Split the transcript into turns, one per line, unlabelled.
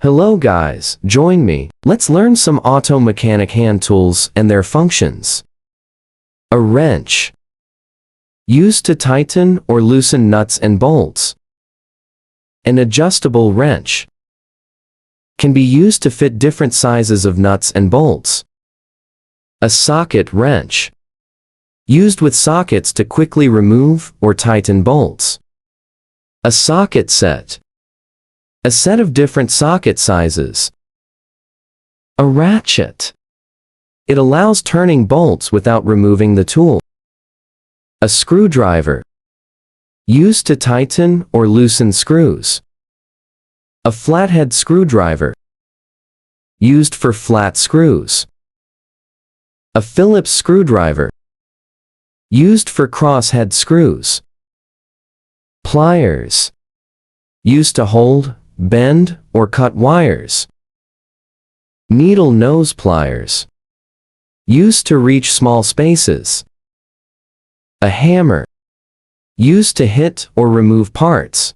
Hello guys, join me. Let's learn some auto mechanic hand tools and their functions. A wrench. Used to tighten or loosen nuts and bolts. An adjustable wrench. Can be used to fit different sizes of nuts and bolts. A socket wrench. Used with sockets to quickly remove or tighten bolts. A socket set. A set of different socket sizes. A ratchet. It allows turning bolts without removing the tool. A screwdriver. Used to tighten or loosen screws. A flathead screwdriver. Used for flat screws. A Phillips screwdriver. Used for crosshead screws. Pliers. Used to hold, bend, or cut wires. Needle nose pliers. Used to reach small spaces. A hammer. Used to hit or remove parts.